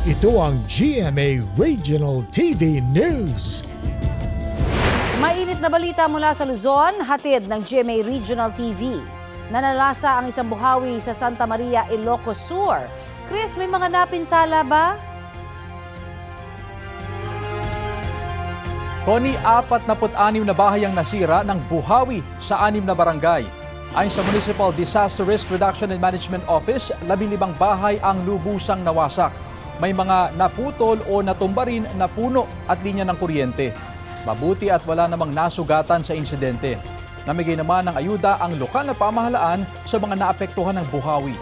Ito ang GMA Regional TV News. Mainit na balita mula sa Luzon, hatid ng GMA Regional TV. Nanalasa ang isang buhawi sa Santa Maria, Ilocos Sur. Chris, may mga napinsala ba? Connie, 46 na bahay ang nasira ng buhawi sa 6 na barangay. Ayon sa Municipal Disaster Risk Reduction and Management Office, 15 bahay ang lubusang nawasak. May mga naputol o natumba rin na puno at linya ng kuryente. Mabuti at wala namang nasugatan sa insidente. Namigay naman ng ayuda ang lokal na pamahalaan sa mga naapektuhan ng buhawi.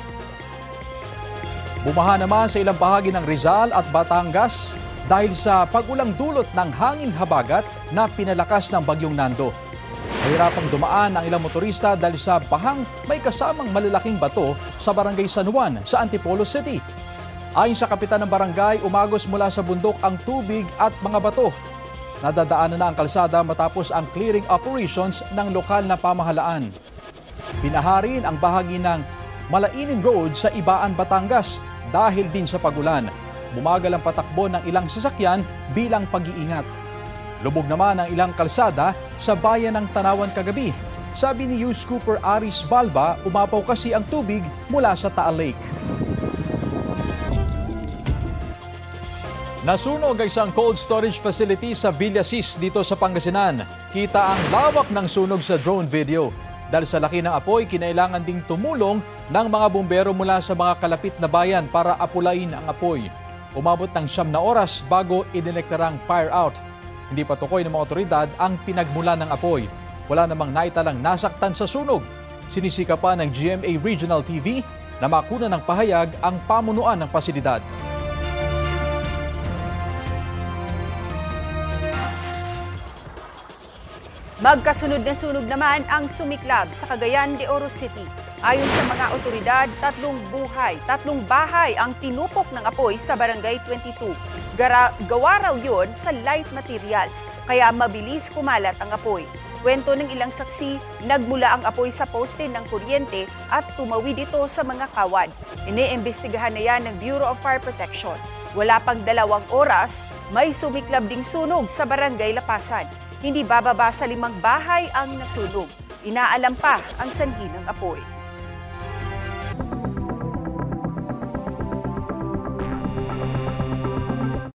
Bumaha naman sa ilang bahagi ng Rizal at Batangas dahil sa pag-ulang dulot ng hangin habagat na pinalakas ng bagyong Nando. Mahirapang dumaan ang ilang motorista dahil sa bahang may kasamang malalaking bato sa barangay San Juan sa Antipolo City. Ayon sa kapitan ng barangay, umagos mula sa bundok ang tubig at mga bato. Nadadaanan na ang kalsada matapos ang clearing operations ng lokal na pamahalaan. Binaharin ang bahagi ng Malainin Road sa Ibaan, Batangas dahil din sa pagulan. Bumagal ang patakbo ng ilang sasakyan bilang pag-iingat. Lubog naman ang ilang kalsada sa bayan ng Tanawan kagabi. Sabi ni News Cooper Aris Balba, umapaw kasi ang tubig mula sa Taal Lake. Nasunog ang isang cold storage facility sa Villasis dito sa Pangasinan. Kita ang lawak ng sunog sa drone video. Dahil sa laki ng apoy, kinailangan ding tumulong ng mga bumbero mula sa mga kalapit na bayan para apulain ang apoy. Umabot ng 9 na oras bago idineklarang fire out. Hindi pa tukoy ng mga otoridad ang pinagmula ng apoy. Wala namang naitalang nasaktan sa sunog. Sinisika pa ng GMA Regional TV na makuna ng pahayag ang pamunuan ng pasilidad. Magkasunod na sunog naman ang sumiklab sa Cagayan de Oro City. Ayon sa mga otoridad, 3 bahay ang tinupok ng apoy sa Barangay 22. Gawa raw yun sa light materials, kaya mabilis kumalat ang apoy. Kwento ng ilang saksi, nagmula ang apoy sa poste ng kuryente at tumawid ito sa mga kawad. Iniimbestigahan na yan ng Bureau of Fire Protection. Wala pang 2 oras, may sumiklab ding sunog sa Barangay Lapasan. Hindi bababa sa 5 bahay ang nasunog. Inaalam pa ang sanhi ng apoy.